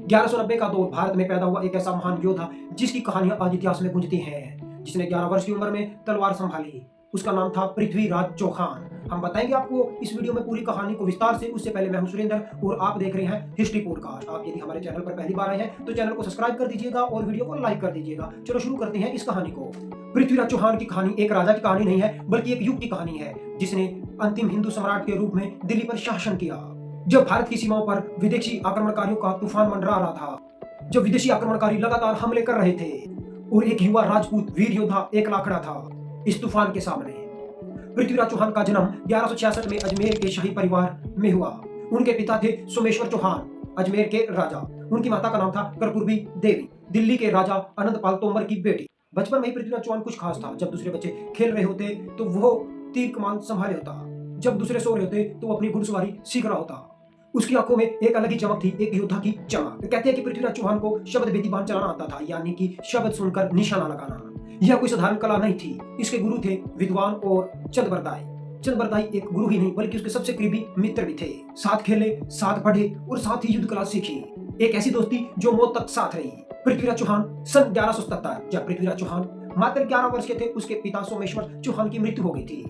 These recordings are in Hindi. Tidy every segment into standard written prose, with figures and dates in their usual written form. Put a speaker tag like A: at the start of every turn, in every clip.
A: 1190 का दौर भारत में पैदा हुआ एक ऐसा महान योद्धा जिसकी कहानियां आज इतिहास में गूंजती हैं, जिसने 11 वर्ष की उम्र में तलवार संभाली। उसका नाम था पृथ्वीराज चौहान। हम बताएंगे आपको इस वीडियो में पूरी कहानी को विस्तार से। उससे पहले मैं हूं सुरेंद्र और आप देख रहे हैं हिस्ट्री पॉडकास्ट। आप यदि हमारे चैनल पर पहली बार आए हैं तो चैनल को सब्सक्राइब कर दीजिएगा और वीडियो को लाइक कर दीजिएगा। चलो शुरू करते हैं इस कहानी को। पृथ्वीराज चौहान की कहानी एक राजा की कहानी नहीं है, बल्कि एक युग की कहानी है जिसने अंतिम हिंदू सम्राट के रूप में दिल्ली पर शासन किया। जब भारत की सीमाओं पर विदेशी आक्रमणकारियों का तूफान मंडरा रहा था, जब विदेशी आक्रमणकारी लगातार हमले कर रहे थे और एक युवा राजपूत वीर योद्धा एकला खड़ा था इस तूफान के सामने। पृथ्वीराज चौहान का जन्म 1166 में अजमेर के शाही परिवार में हुआ। उनके पिता थे सोमेश्वर चौहान, अजमेर के राजा। उनकी माता का नाम था कर्पूरी देवी, दिल्ली के राजा आनंदपाल तोमर की बेटी। बचपन में ही पृथ्वीराज चौहान कुछ खास था। जब दूसरे बच्चे खेल रहे होते तो वो तीर कमान संभाले होता, जब दूसरे सो रहे होते तो वो अपनी घुड़सवारी सीख रहा होता। उसकी आंखों में एक अलग ही चमक थी, एक योद्धा की चमक। कहते हैं कि पृथ्वीराज चौहान को शब्द बेदीबान चलाना आता था, यानी कि शब्द सुनकर निशाना लगाना। यह कोई साधारण कला नहीं थी। इसके गुरु थे विद्वान और चंद बरदाई। चंद बरदाई एक गुरु ही नहीं बल्कि उसके सबसे करीबी मित्र भी थे। साथ खेले, साथ पढ़े और साथ ही युद्ध कला सीखी। एक ऐसी दोस्ती जो मौत तक साथ रही। पृथ्वीराज चौहान सन 1177 जब पृथ्वीराज चौहान मात्र 11 वर्ष के थे, उसके पिता सोमेश्वर चौहान की मृत्यु हो गई थी।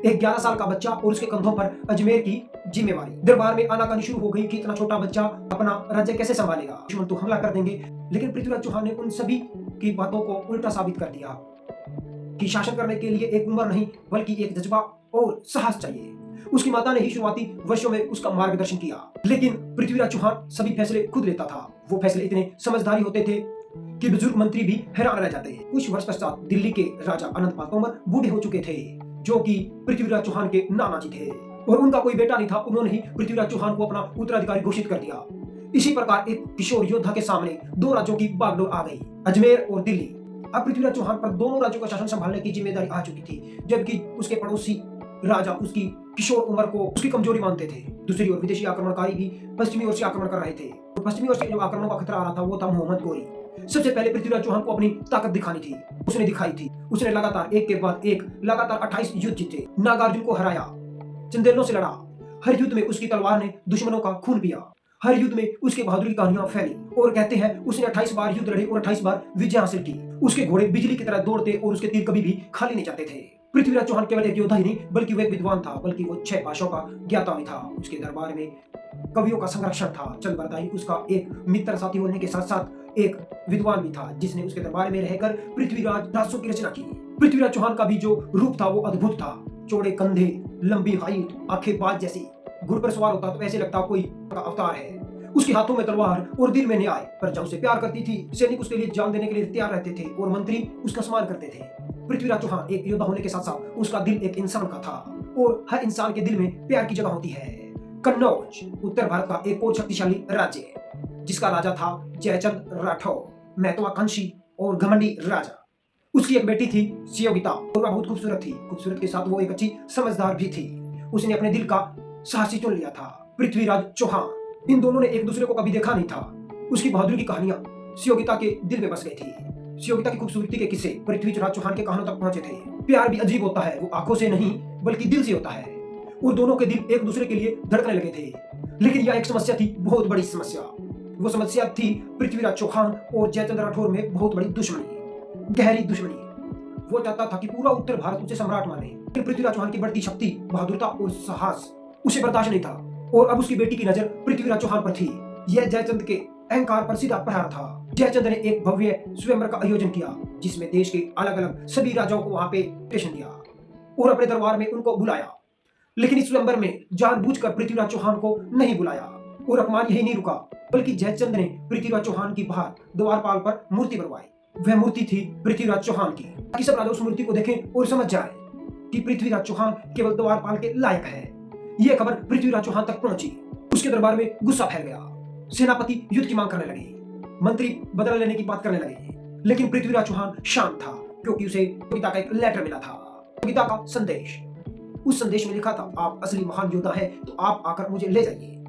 A: एक 11 साल का बच्चा और उसके कंधों पर अजमेर की जिम्मेवारी। दरबार में आनाकानी शुरू हो गई कि इतना छोटा बच्चा अपना राज्य कैसे संभालेगा, दुश्मन तो हमला कर देंगे। लेकिन पृथ्वीराज चौहान ने उन सभी की बातों को उल्टा साबित कर दिया कि शासन करने के लिए एक उम्र नहीं बल्कि एक जज्बा और साहस चाहिए। उसकी माता ने ही शुरुआती वर्षों में उसका मार्गदर्शन किया, लेकिन पृथ्वीराज चौहान सभी फैसले खुद लेता था। वो फैसले इतने समझदारी होते थे कि बुजुर्ग मंत्री भी हैरान रह जाते। कुछ वर्ष पश्चात दिल्ली के राजा आनंदपाल तोमर बूढ़े हो चुके थे, जो कि पृथ्वीराज चौहान के नाना जी थे, और उनका कोई बेटा नहीं था। उन्होंने ही पृथ्वीराज चौहान को अपना उत्तराधिकारी घोषित कर दिया। इसी प्रकार एक किशोर योद्धा के सामने दो राज्यों की बागडोर आ गई, अजमेर और दिल्ली। अब पृथ्वीराज चौहान पर दोनों राज्यों का शासन संभालने की जिम्मेदारी आ चुकी थी, जबकि उसके पड़ोसी राजा उसकी किशोर उम्र को उसकी कमजोरी मानते थे। दूसरी ओर विदेशी आक्रमणकारी भी पश्चिमी ओर से आक्रमण कर रहे थे, और पश्चिमी ओर से जो आक्रमण का खतरा आ रहा था वो था मोहम्मद गोरी। सबसे पहले पृथ्वीराज चौहान को अपनी ताकत दिखानी थी। उसने दिखाई थी। उसने लगातार एक के बाद एक लगातार 28 युद्ध जीते, नागार्जुन को हराया, चंदेलों से लड़ा। हर युद्ध में उसकी तलवार ने दुश्मनों का खून पिया। हर युद्ध में उसके बहादुरी की कहानियां फैली, और कहते हैं उसने 28 बार युद्ध लड़े और 28 बार विजय हासिल की। उसके घोड़े बिजली की तरह दौड़ते और उसके तीर कभी भी खाली नहीं जाते थे। पृथ्वीराज चौहान केवल एक योद्धा ही नहीं बल्कि वो एक विद्वान था, बल्कि वो 6 भाषाओं का ज्ञाता भी था। उसके दरबार में कवियों का संरक्षण था। चंद बरदाई उसका एक मित्र साथी होने के साथ साथ एक विद्वान भी था, जिसने उसके दरबार में रहकर पृथ्वीराज राजसों की रचना की। पृथ्वीराज चौहान का भी जो रूप था वो अद्भुत था। चौड़े कंधे, लंबी हाइट, आंखें बाज जैसी। घुड़ पर सवार होता तो ऐसे लगता कोई का अवतार है। उसके हाथों में तलवार और दिल में न्याय। प्रजा उसे प्यार करती थी, सैनिक उसके लिए जान देने के लिए तैयार रहते थे और मंत्री उसका सम्मान करते थे। पृथ्वीराज चौहान एक योद्धा होने के साथ साथ उसका दिल एक इंसान का था, और हर इंसान के दिल में प्यार की जगह होती है। कन्नौज उत्तर भारत का एक और शक्तिशाली राज्य, जिसका राजा था जयचंद राठौर, महत्वाकांक्षी और घमंडी राजा। उसकी एक बेटी थी सियोगिता, और वह बहुत खूबसूरत थी। खूबसूरत के साथ वो एक अच्छी समझदार भी थी। उसने अपने दिल का साहसी चुन लिया था, पृथ्वीराज चौहान। इन दोनों ने एक दूसरे को कभी देखा नहीं था। उसकी बहादुरी की कहानियां सियोगिता के दिल में बस गई थी। सियोगिता की खूबसूरती के किस्से पृथ्वीराज चौहान के कानों तक पहुंचे थे। प्यार भी अजीब होता है, वो आंखों से नहीं बल्कि दिल से होता है, और दोनों के दिल एक दूसरे के लिए धड़कने लगे थे। लेकिन यह एक समस्या थी, बहुत बड़ी समस्या। वो समस्या थी पृथ्वीराज चौहान और जयचंद राठौर में बहुत बड़ी दुश्मनी, गहरी दुश्मनी। वो चाहता था कि पूरा उत्तर भारत उसे सम्राट माने, लेकिन पृथ्वीराज चौहान की बढ़ती शक्ति, बहादुरता और साहस उसे बर्दाश्त नहीं था। और अब उसकी बेटी की नजर पृथ्वीराज चौहान पर थी। यह जयचंद के अहंकार पर सीधा प्रहार था। जयचंद ने एक भव्य स्वयंवर का आयोजन किया, जिसमें देश के अलग अलग सभी राजाओं को वहां पे स्टेशन दिया और अपने दरबार में उनको बुलाया। लेकिन इस स्वयंवर में जानबूझकर पृथ्वीराज चौहान को नहीं बुलाया, और अपमान यही नहीं रुका, बल्कि जयचंद ने पृथ्वीराज चौहान की बाहर द्वारपाल पर मूर्ति बनवाई। वह मूर्ति थी पृथ्वीराज चौहान की, ताकि सब राजा उस मूर्ति को देखें और समझ जाए कि पृथ्वीराज चौहान केवल द्वारपाल के लायक है। यह खबर पृथ्वीराज चौहान तक पहुंची। उसके दरबार में गुस्सा फैल गया। सेनापति युद्ध की मांग करने लगे, मंत्री बदला लेने की बात करने लगे। लेकिन पृथ्वीराज चौहान शांत था, क्योंकि उसे पिता का एक लेटर मिला था, पिता का संदेश। उस संदेश में लिखा था, आप असली महान योद्धा हैं तो आप आकर मुझे ले जाइए।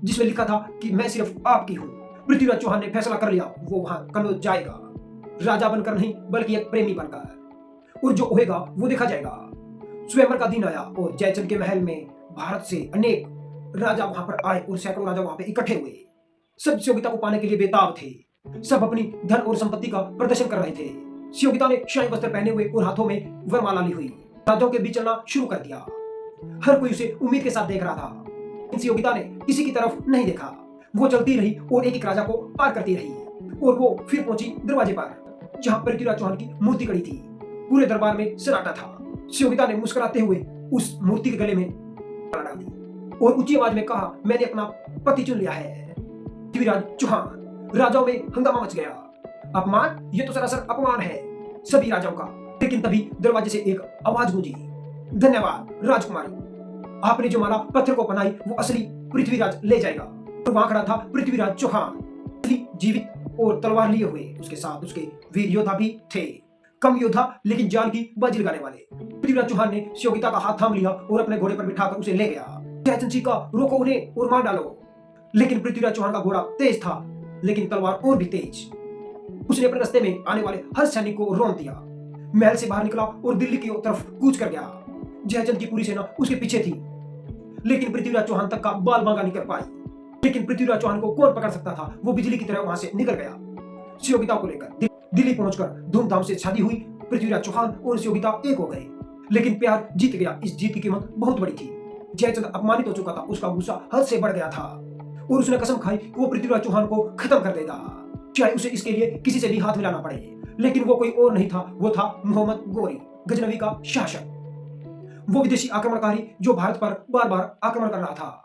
A: जिसमें लिखा था कि मैं सिर्फ आपकी हूँ। पृथ्वीराज चौहान ने फैसला कर लिया, वो वहां कन्नौज जाएगा, राजा बनकर नहीं बल्कि एक प्रेमी बनकर, और जो होएगा वो देखा जाएगा। स्वयंवर का दिन आया और जयचंद के महल में भारत से अनेक राजा वहां पर आए और सैकड़ों राजा वहां पे इकट्ठे हुए। सब प्रतियोगिता को पाने के लिए बेताब थे। सब अपनी धन और संपत्ति का प्रदर्शन कर रहे थे। प्रतियोगिता ने शाही वस्त्र पहने हुए और हाथों में वरमाला ली हुई राजाओं के बीच चलना शुरू कर दिया। हर कोई उसे उम्मीद के साथ देख रहा था। प्रतियोगिता ने किसी की तरफ नहीं देखा। वो चलती रही और एक एक राजा को पार करती रही और वो फिर पहुंची दरवाजे पर, जहां पृथ्वीराज चौहान की मूर्ति खड़ी थी। पूरे दरबार में सन्नाटा था। प्रतियोगिता ने मुस्कुराते हुए उस मूर्ति के गले में माला डाल दी और ऊंची आवाज में कहा, मैंने अपना पति चुन लिया है। पृथ्वीराज चौहान। राजाओं में हंगामा मच गया। अपमान, ये तो सरासर अपमान है सभी राजाओं का। लेकिन तभी दरवाजे से एक आवाज गूंजी, धन्यवाद राजकुमारी, आपने जो माला पत्थर को पहनाई वो असली पृथ्वीराज ले जाएगा। और वहां खड़ा था पृथ्वीराज चौहान, जीवित और तलवार लिए हुए। उसके साथ उसके वीर योद्धा भी थे, कम योद्धा लेकिन जान की बाजी लगाने वाले। पृथ्वीराज चौहान ने प्रतियोगिता का हाथ थाम लिया और अपने घोड़े पर बिठाकर उसे ले गया। जयचंद जी का, रोको उन्हें और मार डालो। लेकिन पृथ्वीराज चौहान का घोड़ा तेज था, लेकिन तलवार और भी तेज। उसने अपने रास्ते में आने वाले हर सैनिक को रोन दिया। महल से बाहर निकला और दिल्ली की तरफ कूच कर गया। जयचंद की पूरी सेना उसके पीछे थी, लेकिन पृथ्वीराज चौहान तक का बाल बांका निकल पाई। लेकिन पृथ्वीराज चौहान को कौन पकड़ सकता था? वो बिजली की तरह वहां से निकल गया। प्रतियोगिता को लेकर दिल्ली पहुंचकर धूमधाम से शादी हुई। पृथ्वीराज चौहान और प्रतियोगिता एक हो गए, लेकिन प्यार जीत गया। इस जीत की कीमत बहुत बड़ी थी। जयचंद अपमानित हो चुका था, उसका गुस्सा हद से बढ़ गया था और उसने कसम खाई कि वो पृथ्वीराज चौहान को खत्म कर देगा, चाहे उसे इसके लिए किसी से भी हाथ मिलाना पड़े। लेकिन वो कोई और नहीं था, वो था मोहम्मद गोरी, गजनवी का शासक। वो विदेशी आक्रमणकारी जो भारत पर बार बार आक्रमण कर रहा था।